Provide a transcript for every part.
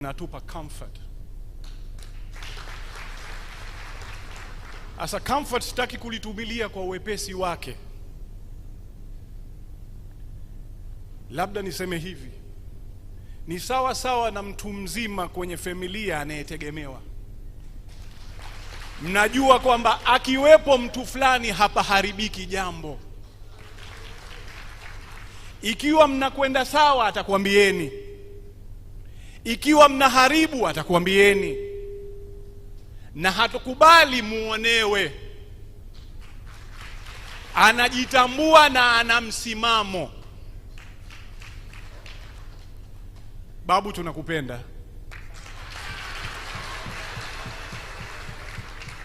natupa comfort. Asa comfort sitaki kulitubilia kwa uwepesi wake. Labda niseme hivi, ni sawa sawa na mtu mzima kwenye familia anayetegemewa. Mnajua kwamba akiwepo mtu fulani hapa haribiki jambo. Ikiwa mnakwenda sawa atakwambieni, ikiwa mnaharibu atakwambieni, na hatukubali muonewe. Anajitambua na ana msimamo. Babu, tunakupenda.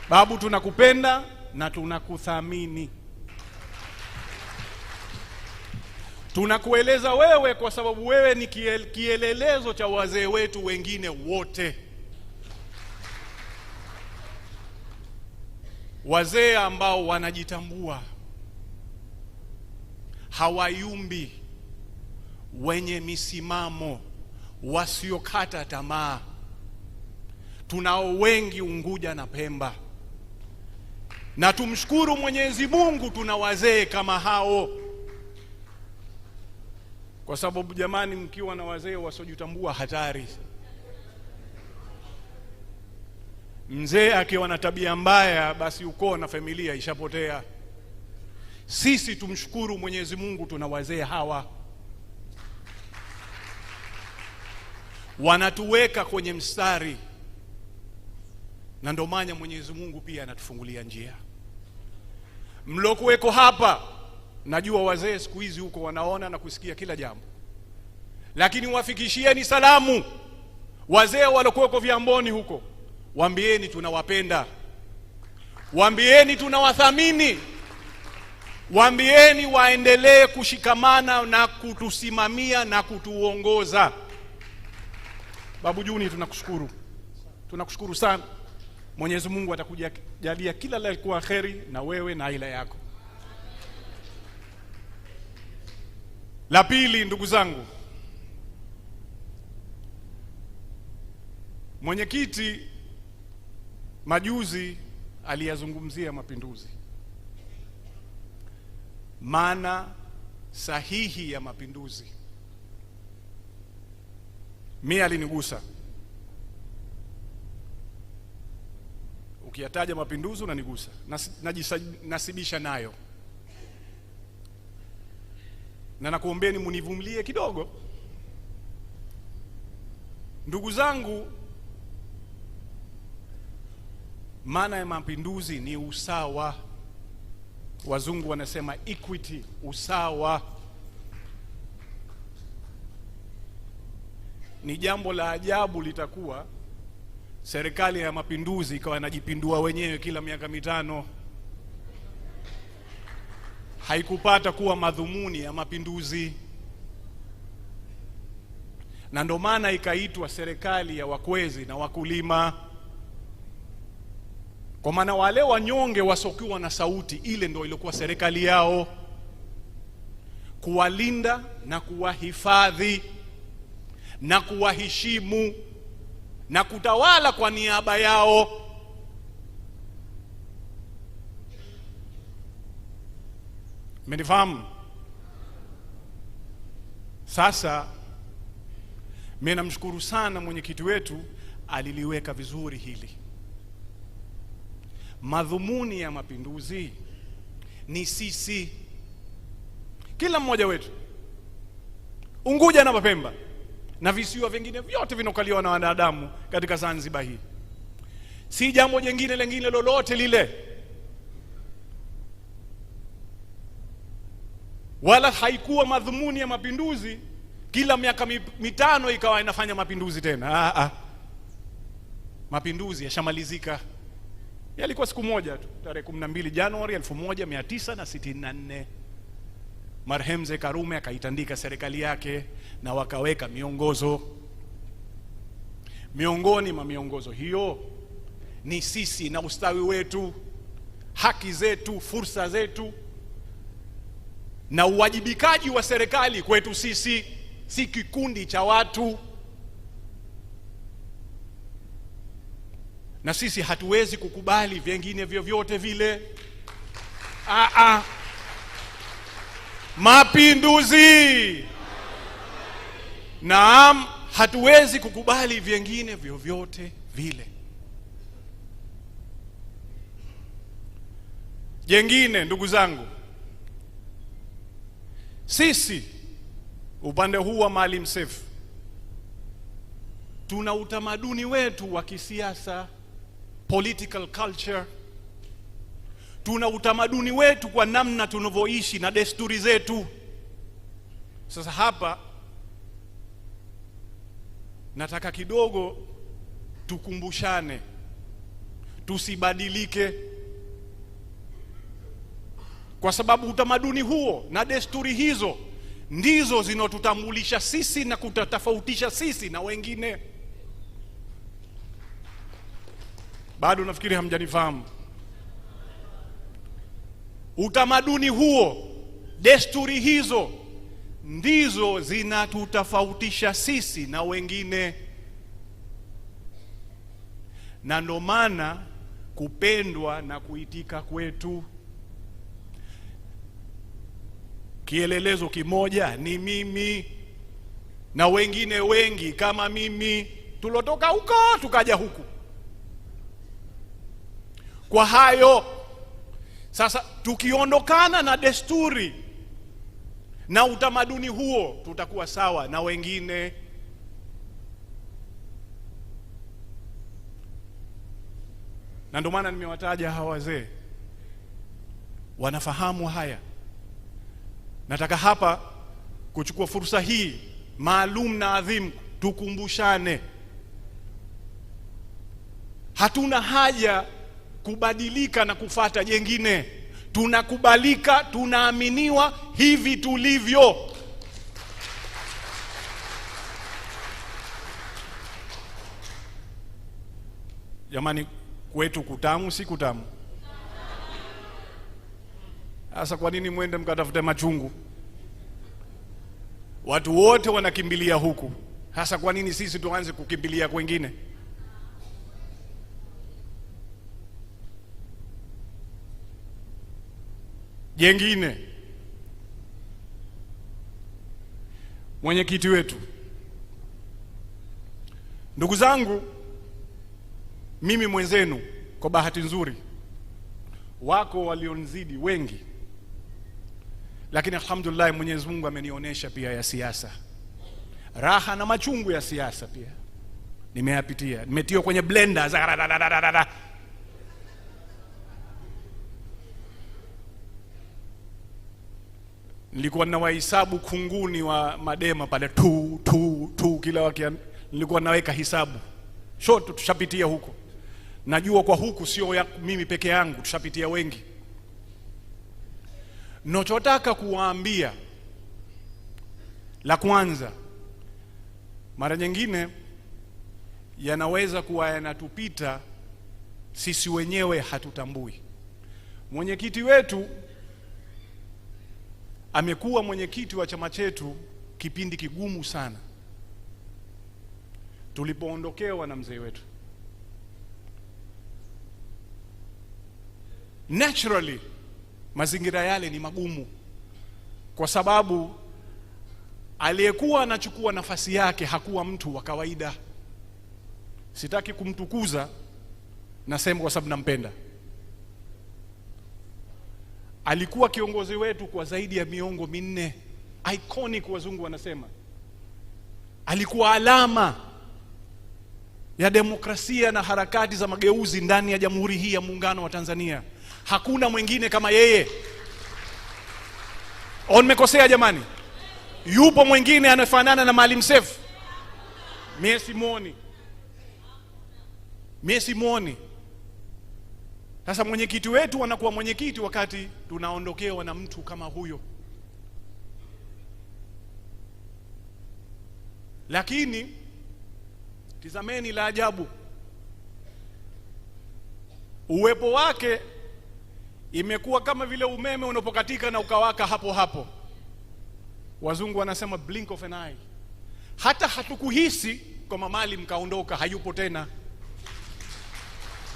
Babu, tunakupenda na tunakuthamini. Tunakueleza wewe kwa sababu wewe ni kielelezo cha wazee wetu wengine wote. Wazee ambao wanajitambua, hawayumbi, wenye misimamo, wasiokata tamaa. Tunao wengi Unguja na Pemba. Na tumshukuru Mwenyezi Mungu tuna wazee kama hao. Kwa sababu jamani, mkiwa na wazee wasiojitambua hatari. Mzee akiwa na tabia mbaya, basi ukoo na familia ishapotea. Sisi tumshukuru Mwenyezi Mungu tuna wazee hawa. Wanatuweka kwenye mstari. Na ndio maana Mwenyezi Mungu pia anatufungulia njia. Mlokuweko hapa, najua wazee siku hizi huko wanaona na kusikia kila jambo. Lakini wafikishieni salamu wazee walokuweko Viamboni huko. Waambieni tunawapenda. Waambieni tunawathamini. Waambieni waendelee kushikamana na kutusimamia na kutuongoza. Babu Juni, tunakushukuru. Tunakushukuru sana. Mwenyezi Mungu atakujalia kila la kuwa kheri na wewe na aila yako. La pili, ndugu zangu, mwenyekiti majuzi aliyazungumzia mapinduzi. Maana sahihi ya mapinduzi. Mimi alinigusa. Ukiyataja mapinduzi unanigusa. Nasibisha nayo. Na nakuombeni munivumilie kidogo. Ndugu zangu, maana ya mapinduzi ni usawa. Wazungu wanasema equity, usawa. Ni jambo la ajabu litakuwa serikali ya mapinduzi ikawa inajipindua wenyewe kila miaka mitano. Haikupata kuwa madhumuni ya mapinduzi. Na ndio maana ikaitwa serikali ya wakwezi na wakulima. Kwa maana wale wanyonge wasokiwa na sauti, ile ndio ilikuwa serikali yao. Kuwalinda na kuwahifadhi na kuwaheshimu na kutawala kwa niaba yao. Mmenifahamu? Sasa mimi namshukuru sana mwenyekiti wetu, aliliweka vizuri hili. Madhumuni ya mapinduzi ni sisi, kila mmoja wetu, Unguja na Pemba na visiwa vingine vyote vinokaliwa na wanadamu katika Zanzibar hii. Si jambo jingine lingine lolote lile. Wala haikuwa madhumuni ya mapinduzi kila miaka mitano ikawa inafanya mapinduzi tena. Mapinduzi yashamalizika. Yalikuwa siku moja tu, tarehe 12 Januari 1964. Marehemu Mzee Karume akaitandika serikali yake na wakaweka miongozo. Miongoni mwa miongozo hiyo ni sisi na ustawi wetu, haki zetu, fursa zetu na uwajibikaji wa serikali kwetu sisi, si kikundi cha watu. na sisi hatuwezi kukubali vingine vyovyote vile. Mapinduzi! Naam, hatuwezi kukubali vingine vyovyote vile. Jengine, ndugu zangu, sisi upande huu wa Maalim Seif tuna utamaduni wetu wa kisiasa, political culture. Tuna utamaduni wetu kwa namna tunavyoishi na desturi zetu. Sasa hapa nataka kidogo tukumbushane, tusibadilike, kwa sababu utamaduni huo na desturi hizo ndizo zinotutambulisha sisi na kutatofautisha sisi na wengine. Bado nafikiri hamjanifahamu. Utamaduni huo, desturi hizo ndizo zinatutofautisha sisi na wengine, na ndo maana kupendwa na kuitika kwetu. Kielelezo kimoja ni mimi na wengine wengi kama mimi tulotoka huko tukaja huku. Kwa hayo sasa, tukiondokana na desturi na utamaduni huo, tutakuwa sawa na wengine. Na ndio maana nimewataja hawa wazee, wanafahamu haya. Nataka hapa kuchukua fursa hii maalum na adhimu, tukumbushane. Hatuna haja kubadilika na kufata jengine. Tunakubalika, tunaaminiwa hivi tulivyo. Jamani, kwetu kutamu si kutamu? Sasa kwa nini mwende mkatafute machungu? Watu wote wanakimbilia huku. Sasa kwa nini sisi tuanze kukimbilia kwingine? Jengine, mwenyekiti wetu. Ndugu zangu, mimi mwenzenu, kwa bahati nzuri wako walionizidi wengi, lakini alhamdulillah Mwenyezi Mungu amenionyesha pia ya siasa, raha na machungu ya siasa pia nimeyapitia. Nimetiwa kwenye blender. Nilikuwa na wahesabu kunguni wa Madema pale tu kila wakati, nilikuwa naweka hisabu. Shoto tushapitia huko. Najua kwa huku sio ya mimi peke yangu, tushapitia wengi. Nachotaka kuwaambia, la kwanza, mara nyingine yanaweza kuwa yanatupita sisi wenyewe hatutambui. Mwenyekiti wetu amekuwa mwenyekiti wa chama chetu kipindi kigumu sana, tulipoondokewa na mzee wetu. Naturally mazingira yale ni magumu, kwa sababu aliyekuwa anachukua nafasi yake hakuwa mtu wa kawaida. Sitaki kumtukuza, nasema kwa sababu nampenda. Alikuwa kiongozi wetu kwa zaidi ya miongo minne, iconic wazungu wanasema. Alikuwa alama ya demokrasia na harakati za mageuzi ndani ya Jamhuri hii ya Muungano wa Tanzania. Hakuna mwingine kama yeye. Nimekosea jamani? Yupo mwingine anafanana na Maalim Seif? Mimi simuoni. Sasa mwenyekiti wetu anakuwa mwenyekiti wakati tunaondokewa na mtu kama huyo. Lakini tizameni la ajabu, uwepo wake imekuwa kama vile umeme unapokatika na ukawaka hapo hapo. Wazungu wanasema blink of an eye. Hata hatukuhisi kama Maalim kaondoka, hayupo tena.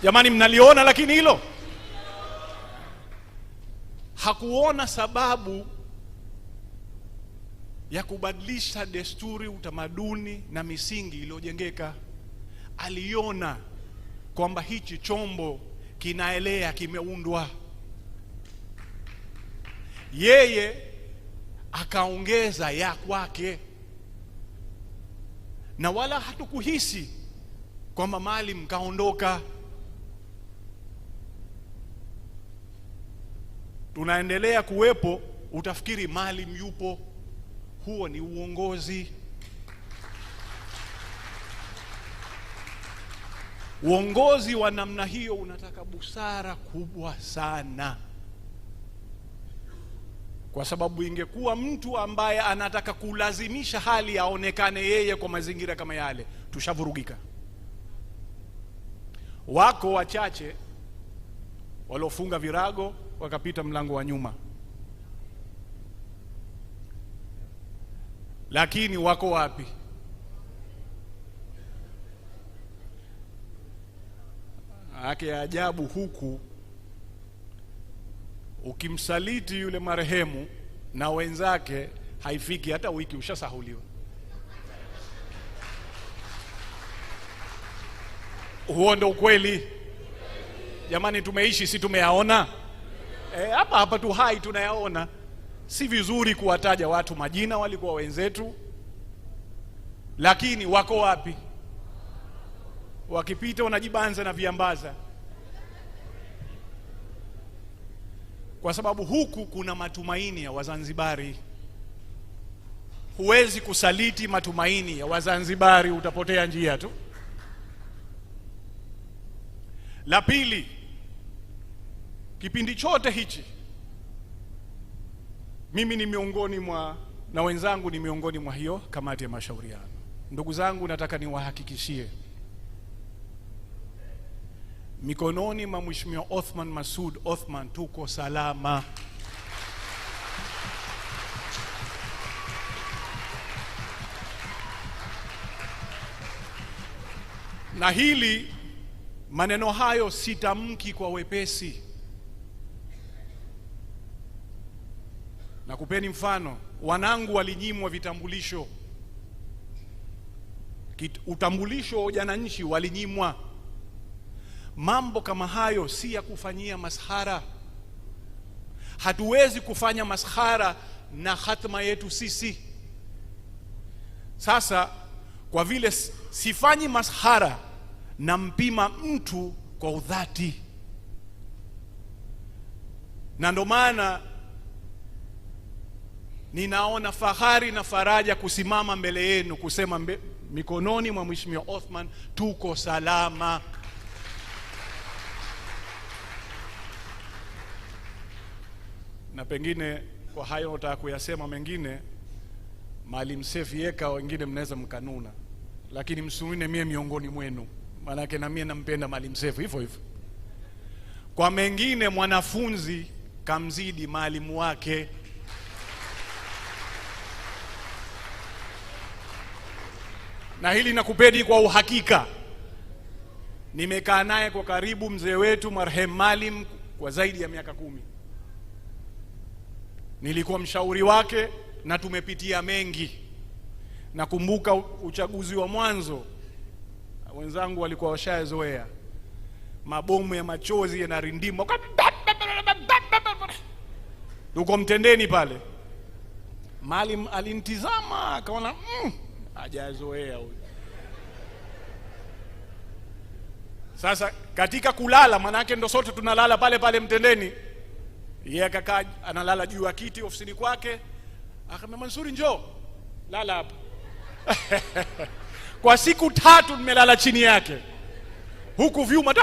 Jamani, mnaliona? Lakini hilo hakuona sababu ya kubadilisha desturi, utamaduni na misingi iliyojengeka. Aliona kwamba hichi chombo kinaelea, kimeundwa. Yeye akaongeza ya kwake, na wala hatukuhisi kwamba Maalim kaondoka. Tunaendelea kuwepo, utafikiri Maalim yupo. Huo ni uongozi. Uongozi wa namna hiyo unataka busara kubwa sana, kwa sababu ingekuwa mtu ambaye anataka kulazimisha hali aonekane yeye kwa mazingira kama yale, tushavurugika. Wako wachache waliofunga virago wakapita mlango wa nyuma, lakini wako wapi? Ake ajabu, huku ukimsaliti yule marehemu na wenzake haifiki hata wiki, ushasahuliwa. Huo ndo ukweli jamani. Tumeishi, si tumeyaona? Hapa hapa tu hai tunayaona. Si vizuri kuwataja watu majina, walikuwa wenzetu, lakini wako wapi? Wakipita wanajibanza na viambaza, kwa sababu huku kuna matumaini ya Wazanzibari. Huwezi kusaliti matumaini ya Wazanzibari, utapotea njia tu. La pili, kipindi chote hichi mimi ni miongoni mwa, na wenzangu ni miongoni mwa hiyo kamati ya mashauriano. Ndugu zangu, nataka niwahakikishie, mikononi mwa Mheshimiwa Othman Masoud Othman tuko salama. Na hili, maneno hayo sitamki kwa wepesi. Na kupeni mfano, wanangu walinyimwa vitambulisho. Utambulisho wa ujananchi walinyimwa. Mambo kama hayo si ya kufanyia maskhara. Hatuwezi kufanya maskhara na hatima yetu sisi. Sasa kwa vile sifanyi maskhara, na mpima mtu kwa udhati, na ndo maana ninaona fahari na faraja kusimama mbele yenu kusema mikononi mwa Mheshimiwa Othman tuko salama. Na pengine kwa hayo nataka kuyasema mengine, Maalim Seif yeka, wengine mnaweza mkanuna, lakini msiune mie miongoni mwenu, maana na mie nampenda Maalim Seif hivyo hivyo. Kwa mengine, mwanafunzi kamzidi maalimu wake. Na hili nakupedi kwa uhakika. Nimekaa naye kwa karibu mzee wetu marehemu Maalim kwa zaidi ya miaka 10. Nilikuwa mshauri wake na tumepitia mengi. Nakumbuka uchaguzi wa mwanzo, wenzangu walikuwa washazoea, mabomu ya machozi yanarindima, tuko Mtendeni pale. Maalim alinitizama akaona hajazoea huyu. Sasa katika kulala, manake ndo sote tunalala pale pale Mtendeni, yeye akakaa analala juu ya kiti ofisini kwake. Akamwambia, Mansuri njoo lala hapa. Kwa siku 3 nimelala chini yake, huku vyuma.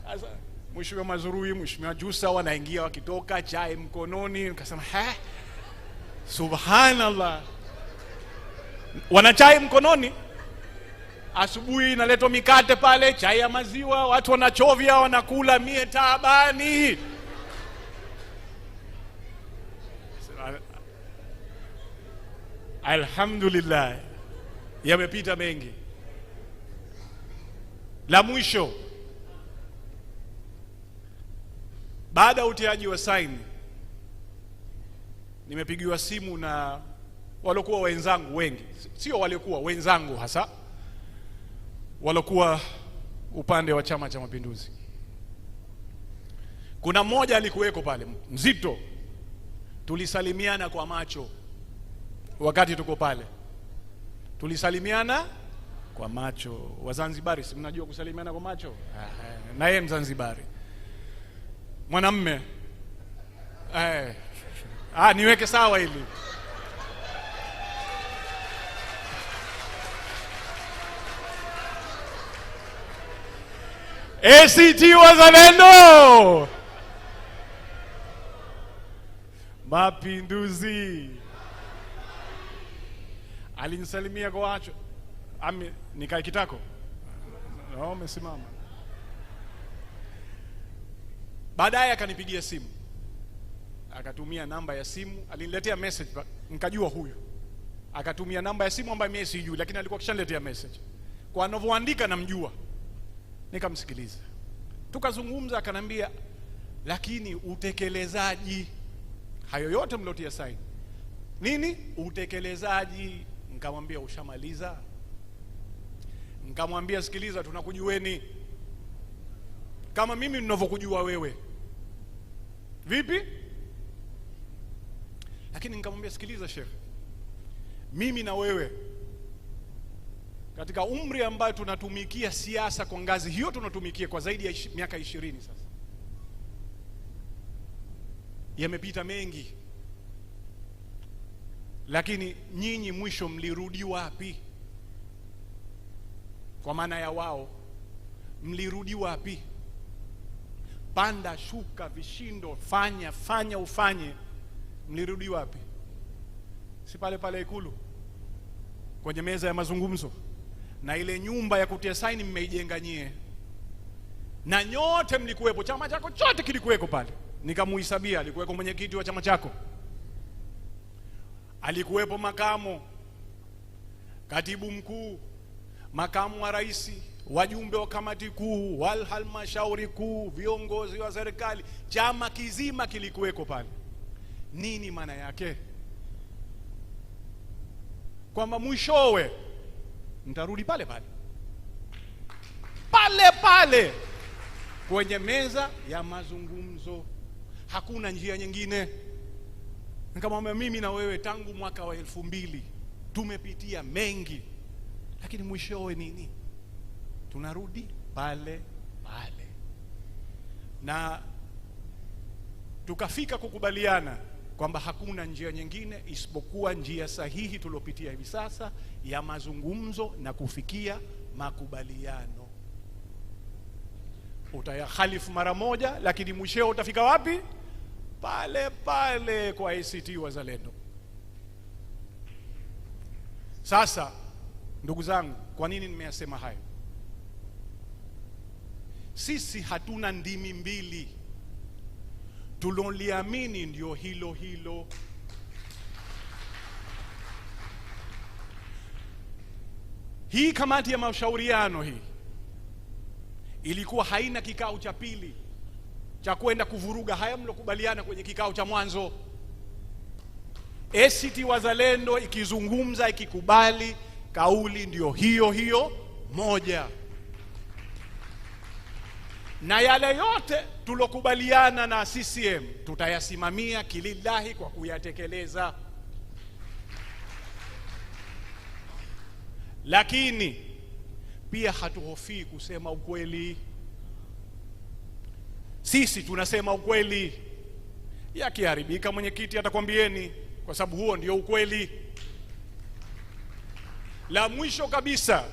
Sasa Mheshimiwa Mazrui, Mheshimiwa Jussa wanaingia wakitoka, chai mkononi. Nikasema subhanallah, wana chai mkononi. Asubuhi inaletwa mikate pale, chai ya maziwa, watu wanachovya, wanakula, mie taabani. Alhamdulillah, yamepita mengi. La mwisho, baada ya utiaji wa saini, nimepigiwa simu na waliokuwa wenzangu wengi, sio waliokuwa wenzangu hasa, waliokuwa upande wa Chama cha Mapinduzi. Kuna mmoja alikuweko pale mzito, tulisalimiana kwa macho wakati tuko pale, tulisalimiana kwa macho. Wazanzibari si mnajua kusalimiana kwa macho? Na yeye Mzanzibari, mwanamme. Niweke sawa hili. ACT Wazalendo, Mapinduzi. Alinisalimia kwa macho. Nikae kitako? Umesimama. Baadaye akanipigia simu, akatumia namba ya simu, aliniletea message, nikajua huyu. Akatumia namba ya simu ambayo mimi sijui, lakini alikuwa kishaniletea message. Kwa anavyoandika namjua. Nikamsikiliza, tukazungumza, akanambia lakini utekelezaji, hayo yote mlotia saini nini utekelezaji? Nikamwambia ushamaliza? Nikamwambia sikiliza, tunakujueni kama mimi ninavyokujua wewe. Vipi? Lakini nikamwambia sikiliza Sheikh, mimi na wewe katika umri ambayo tunatumikia siasa kwa ngazi hiyo, tunatumikia kwa zaidi ya miaka 20 sasa, yamepita mengi, lakini nyinyi mwisho mlirudi wapi? Kwa maana ya wao, mlirudi wapi? Panda shuka, vishindo, fanya ufanye, mlirudi wapi? Si pale pale Ikulu kwenye meza ya mazungumzo, na ile nyumba ya kutia saini mmeijenga nyie, na nyote mlikuwepo, chama chako chote kilikuweko pale. Nikamuhisabia, alikuweko mwenyekiti wa chama chako, alikuwepo makamo, katibu mkuu, makamu wa rais, wajumbe wa kamati kuu, wal halmashauri kuu, viongozi wa serikali, chama kizima kilikuweko pale. Nini maana yake? Kwamba mwishowe mtarudi pale pale kwenye meza ya mazungumzo, hakuna njia nyingine. Nikamwambia mimi na wewe tangu mwaka wa 2000 tumepitia mengi, lakini mwishowe nini? Tunarudi pale, na tukafika kukubaliana kwamba hakuna njia nyingine isipokuwa njia sahihi tuliopitia hivi sasa ya mazungumzo na kufikia makubaliano. Utayahalifu mara moja, lakini mwisho utafika wapi? Pale kwa ACT Wazalendo. Sasa ndugu zangu, kwa nini nimeyasema hayo? Sisi hatuna ndimi mbili, tuloliamini ndio hilo. Hii kamati ya mashauriano hii ilikuwa haina kikao cha pili cha kwenda kuvuruga haya mlokubaliana kwenye kikao cha mwanzo. ACT Wazalendo ikizungumza, ikikubali, kauli ndio hiyo moja, na yale yote tulokubaliana na CCM tutayasimamia kilillahi kwa kuyatekeleza. Lakini pia hatuhofii kusema ukweli. Sisi tunasema ukweli. Yakiharibika mwenyekiti atakwambieni, kwa sababu huo ndio ukweli. La mwisho kabisa,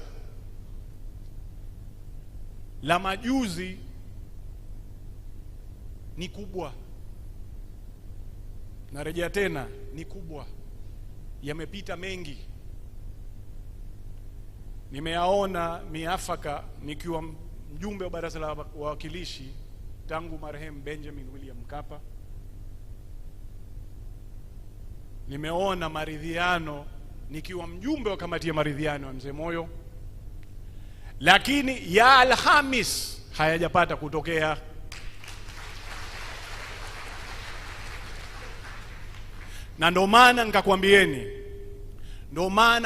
la majuzi ni kubwa, narejea tena, ni kubwa, yamepita mengi. Nimeyaona miafaka nikiwa mjumbe wa baraza la wawakilishi tangu marehemu Benjamin William Mkapa. Nimeona maridhiano nikiwa mjumbe wa kamati ya maridhiano ya Mzee Moyo. lakini ya Alhamis hayajapata kutokea. Na ndo maana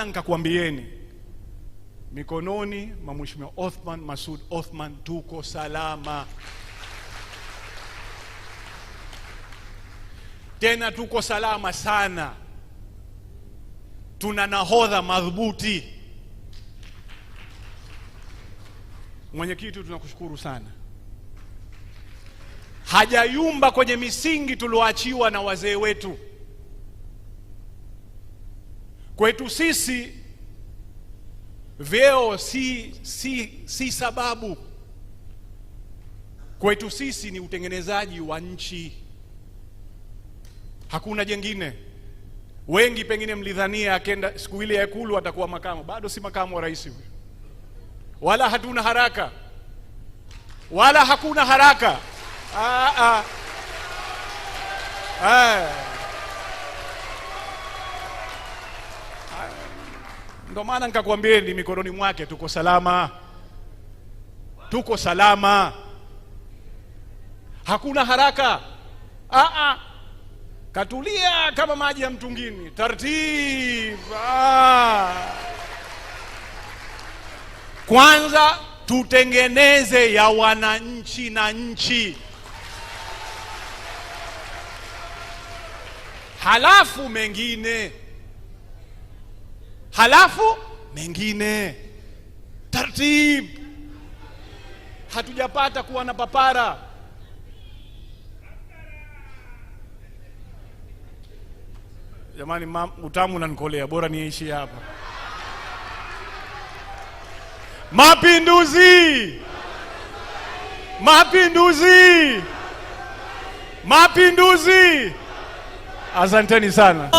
nikakwambieni mikononi mwa Mheshimiwa Othman Masoud Othman tuko salama. Tena tuko salama sana. Tuna nahodha madhubuti. Mwenyekiti, tunakushukuru sana. Hajayumba kwenye misingi tulioachiwa na wazee wetu. Kwetu sisi vyeo si sababu. Kwetu sisi ni utengenezaji wa nchi, hakuna jengine. Wengi pengine mlidhania akenda siku ile ya Ikulu atakuwa makamu. Bado si makamu wa rais huyo. Wala hatuna haraka, wala hakuna haraka. Ndio maana nikakwambieni mikononi mwake tuko salama. Tuko salama, hakuna haraka. Katulia kama maji ya mtungini, taratibu. Kwanza tutengeneze ya wananchi na nchi, halafu mengine taratibu. Hatujapata kuwa na papara. Jamani, utamu unanikolea, bora niishi hapa. Mapinduzi! Mapinduzi! Mapinduzi! Asanteni sana.